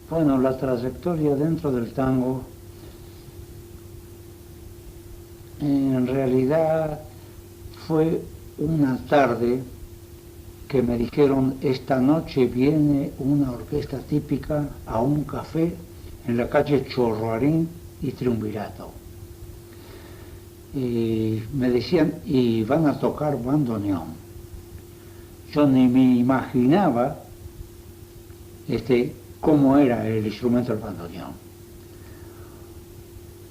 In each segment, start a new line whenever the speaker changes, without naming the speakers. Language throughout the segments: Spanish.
Bueno, la trayectoria dentro del tango, en realidad fue una tarde que me dijeron, esta noche viene una orquesta típica a un café en la calle Chorroarín y Triunvirato. Y me decían, y van a tocar bandoneón. Yo ni me imaginaba cómo era el instrumento del bandoneón.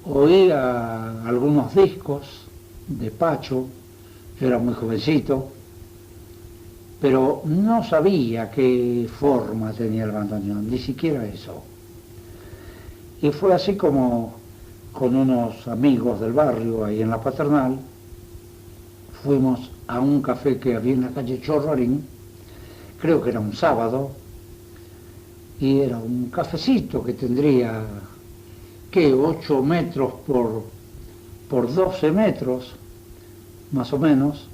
Oía algunos discos de Pacho, yo era muy jovencito, pero no sabía qué forma tenía el bandoneón, ni siquiera eso. Y fue así como con unos amigos del barrio ahí en la Paternal, fuimos a un café que había en la calle Chorrorín, creo que era un sábado, y era un cafecito que tendría, ¿qué? 8 metros por 12 metros, más o menos,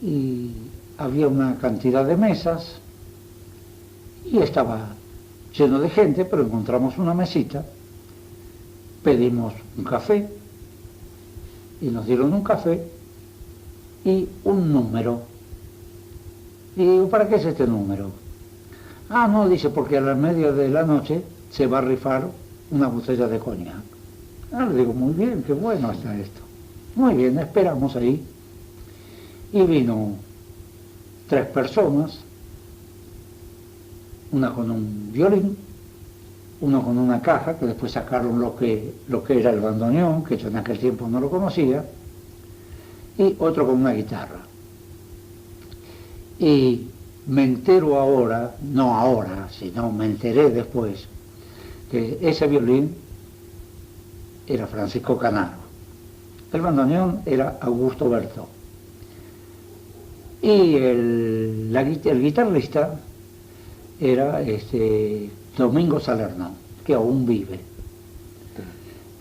y había una cantidad de mesas, y estaba lleno de gente, pero encontramos una mesita, pedimos un café, y nos dieron un café y un número. Y digo, ¿para qué es este número? Ah, no, dice, porque a las medias de la noche se va a rifar una botella de coñac. Ah, le digo, muy bien, qué bueno está esto. Muy bien, esperamos ahí. Y vino 3 personas, una con un violín, uno con una caja, que después sacaron lo que era el bandoneón, que yo en aquel tiempo no lo conocía, y otro con una guitarra. Y me entero ahora, no ahora, sino me enteré después, que ese violín era Francisco Canaro, el bandoneón era Augusto Berto, y el guitarrista era Domingo Salerno, que aún vive.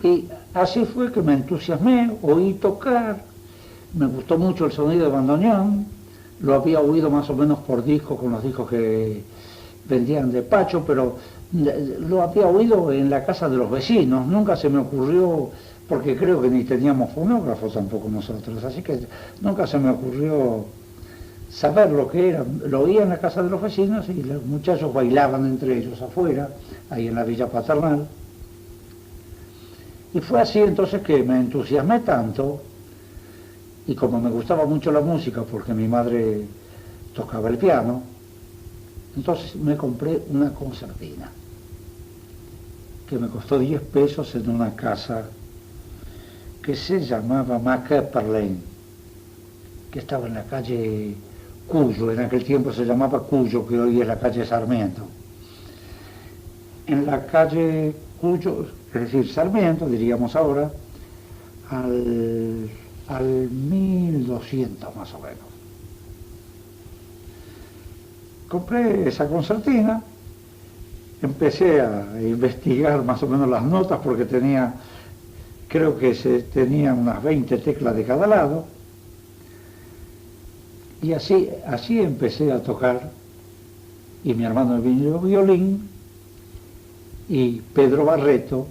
Y así fue que me entusiasmé, oí tocar, me gustó mucho el sonido de bandoneón, lo había oído más o menos por discos, con los discos que vendían de Pacho, pero lo había oído en la casa de los vecinos, nunca se me ocurrió, porque creo que ni teníamos fonógrafo tampoco nosotros, así que nunca se me ocurrió saber lo que era. Lo oía en la casa de los vecinos y los muchachos bailaban entre ellos afuera, ahí en la Villa Paternal. Y fue así entonces que me entusiasmé tanto, y como me gustaba mucho la música, porque mi madre tocaba el piano, entonces me compré una concertina, que me costó 10 pesos en una casa que se llamaba Macapperlane, que estaba en la calle Cuyo, en aquel tiempo se llamaba Cuyo, que hoy es la calle Sarmiento. En la calle Cuyo, es decir, Sarmiento, diríamos ahora, al 1200 más o menos. Compré esa concertina, empecé a investigar más o menos las notas porque tenía, creo que tenía unas 20 teclas de cada lado, y así empecé a tocar, y mi hermano vino violín, y Pedro Barreto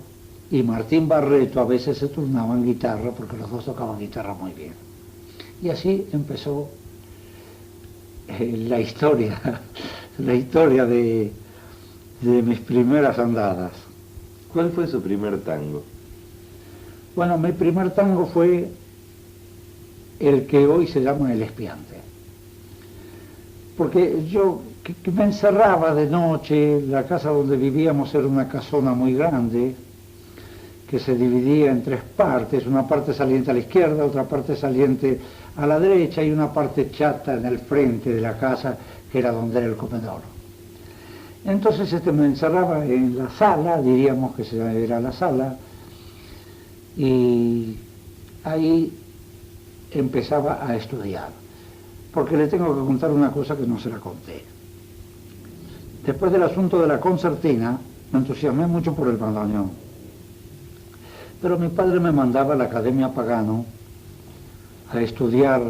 y Martín Barreto a veces se turnaban guitarra, porque los dos tocaban guitarra muy bien. Y así empezó la historia, la historia de mis primeras andadas.
¿Cuál fue su primer tango?
Bueno, mi primer tango fue el que hoy se llama El Espiante. Porque yo que me encerraba de noche, la casa donde vivíamos era una casona muy grande, que se dividía en 3 partes, una parte saliente a la izquierda, otra parte saliente a la derecha y una parte chata en el frente de la casa, que era donde era el comedor. Entonces me encerraba en la sala, diríamos que era la sala, y ahí empezaba a estudiar. Porque le tengo que contar una cosa que no se la conté. Después del asunto de la concertina, me entusiasmé mucho por el bandoneón. Pero mi padre me mandaba a la Academia Pagano a estudiar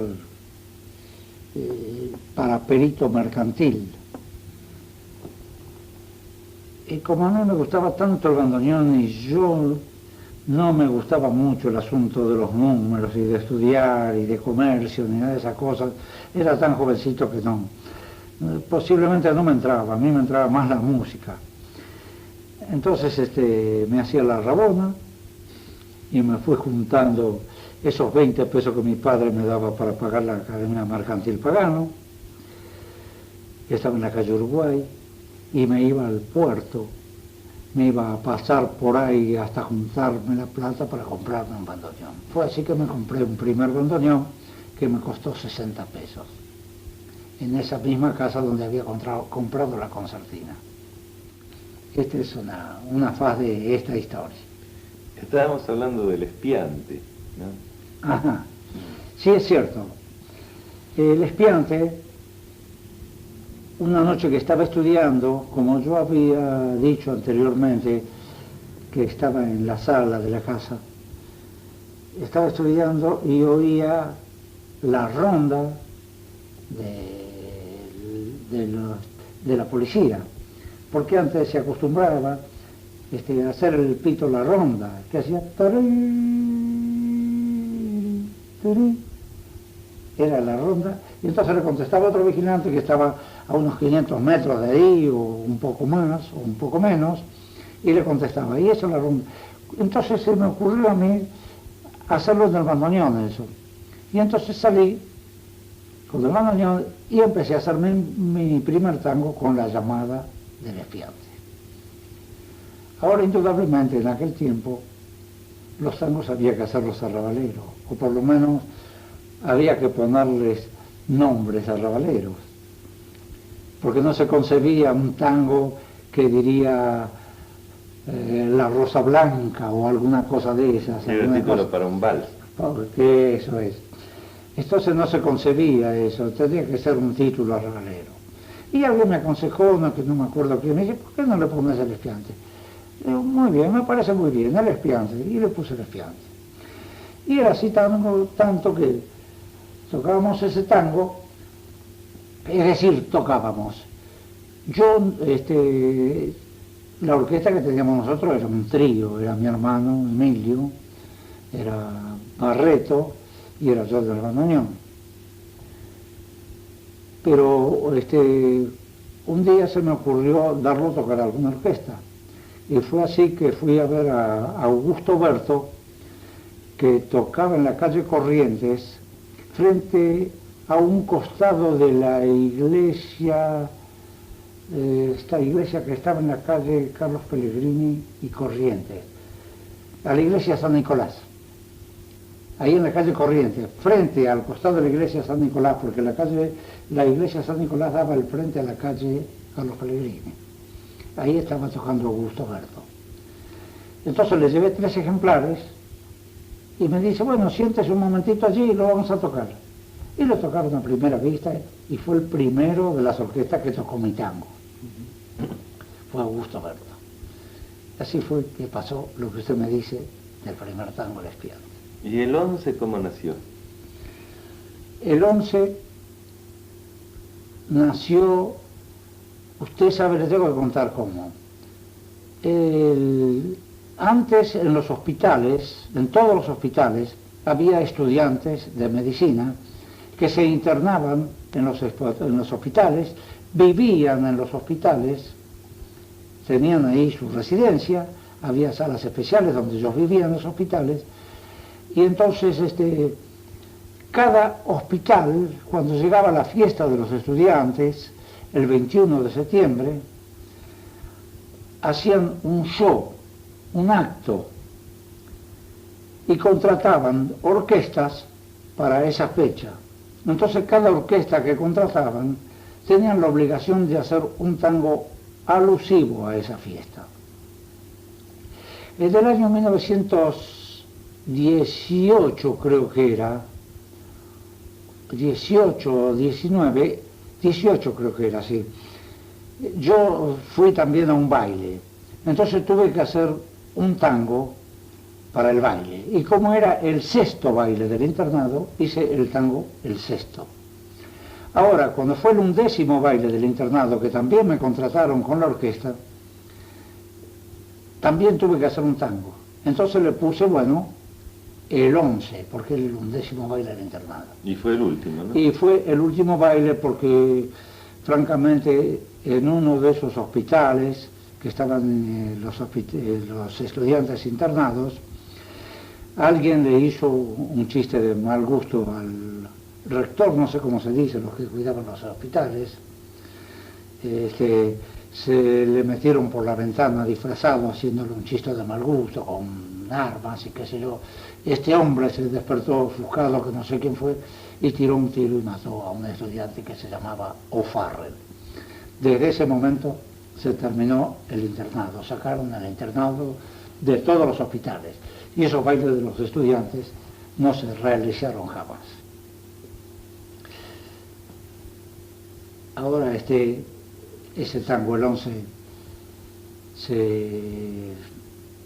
para perito mercantil. Y como a mí me gustaba tanto el bandoneón y yo no me gustaba mucho el asunto de los números y de estudiar y de comercio ni nada de esas cosas, era tan jovencito que no, posiblemente no me entraba, a mí me entraba más la música. Entonces me hacía la rabona y me fui juntando esos 20 pesos que mi padre me daba para pagar la Academia Mercantil Pagano, que estaba en la calle Uruguay, y me iba al puerto, me iba a pasar por ahí hasta juntarme la plata para comprarme un bandoneón. Fue así que me compré un primer bandoneón que me costó 60 pesos, en esa misma casa donde había comprado la concertina. Esta es una faz de esta historia.
Estábamos hablando del espiante, ¿no?
Ajá, sí es cierto. El espiante, una noche que estaba estudiando, como yo había dicho anteriormente, que estaba en la sala de la casa, estaba estudiando y oía la ronda de la policía, porque antes se acostumbraba a hacer el pito la ronda, que hacía tarí, tarí, era la ronda, y entonces le contestaba otro vigilante que estaba a unos 500 metros de ahí, o un poco más, o un poco menos, y le contestaba, y eso es la ronda. Entonces se me ocurrió a mí hacerlo en el bandoneón eso, y entonces salí con el bandoneón y empecé a hacer mi primer tango con la llamada del espiante. Ahora, indudablemente, en aquel tiempo, los tangos había que hacerlos arrabaleros, o por lo menos había que ponerles nombres arrabaleros, porque no se concebía un tango que diría La Rosa Blanca o alguna cosa de esas.
Era el título para un vals.
Porque eso es. Entonces no se concebía eso, tendría que ser un título arrabalero. Y alguien me aconsejó, que no me acuerdo quién, me dice, ¿por qué no le pones el espiante? Digo, muy bien, me parece muy bien, el espiante, y le puse el espiante. Y era así tanto que tocábamos ese tango, es decir, tocábamos. Yo, la orquesta que teníamos nosotros era un trío, era mi hermano Emilio, era Barreto y era yo del bandoneón. Pero un día se me ocurrió darlo a tocar a alguna orquesta. Y fue así que fui a ver a Augusto Berto, que tocaba en la calle Corrientes, frente a un costado de la iglesia, esta iglesia que estaba en la calle Carlos Pellegrini y Corrientes, a la iglesia San Nicolás. Ahí en la calle Corrientes, frente al costado de la iglesia San Nicolás, porque la iglesia San Nicolás daba el frente a la calle Carlos Pellegrini. Ahí estaba tocando Augusto Berto. Entonces le llevé 3 ejemplares y me dice, bueno, siéntese un momentito allí y lo vamos a tocar. Y lo tocaron a primera vista y fue el primero de las orquestas que tocó mi tango. Fue Augusto Berto. Así fue que pasó lo que usted me dice del primer tango El espiante.
¿Y el 11 cómo nació?
El 11 nació, usted sabe, le tengo que contar cómo. Antes en los hospitales, en todos los hospitales, había estudiantes de medicina que se internaban en los hospitales, vivían en los hospitales, tenían ahí su residencia, había salas especiales donde ellos vivían en los hospitales, y entonces cada hospital, cuando llegaba la fiesta de los estudiantes, el 21 de septiembre, hacían un show, un acto, y contrataban orquestas para esa fecha. Entonces cada orquesta que contrataban tenían la obligación de hacer un tango alusivo a esa fiesta. Desde el año 1918 creo que era, 18 o 19, 18 creo que era, sí. Yo fui también a un baile, entonces tuve que hacer un tango para el baile. Y como era el 6º baile del internado, hice el tango el 6º. Ahora, cuando fue el 11º baile del internado, que también me contrataron con la orquesta, también tuve que hacer un tango. Entonces le puse, bueno, el 11, porque era el 11º baile del internado.
Y fue el último, ¿no?
Y fue el último baile porque, francamente, en uno de esos hospitales que estaban los estudiantes internados, alguien le hizo un chiste de mal gusto al rector, no sé cómo se dice, los que cuidaban los hospitales, se le metieron por la ventana disfrazado haciéndole un chiste de mal gusto con armas y qué sé yo. Este hombre se despertó ofuscado, que no sé quién fue, y tiró un tiro y mató a un estudiante que se llamaba O'Farrell. Desde ese momento se terminó el internado, sacaron el internado de todos los hospitales y esos bailes de los estudiantes no se realizaron jamás. Ahora ese tango, el 11, se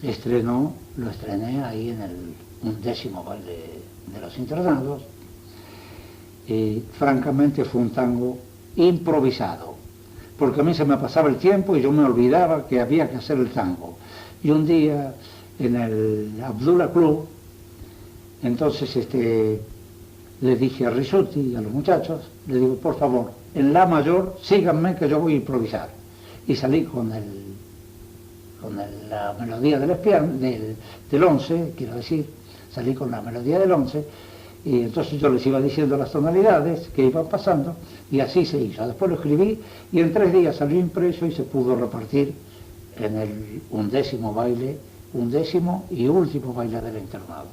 estrenó, lo estrené ahí en el 11º baile de los internados, y francamente fue un tango improvisado, porque a mí se me pasaba el tiempo y yo me olvidaba que había que hacer el tango. Y un día en el Abdullah Club, entonces le dije a Risuti y a los muchachos, le digo, por favor, en la mayor síganme que yo voy a improvisar. Y salí con la melodía del 11, quiero decir, salí con la melodía del 11, y entonces yo les iba diciendo las tonalidades que iban pasando, y así se hizo. Después lo escribí, y en 3 días salió impreso y se pudo repartir en el 11º baile, 11º y último baile del internado.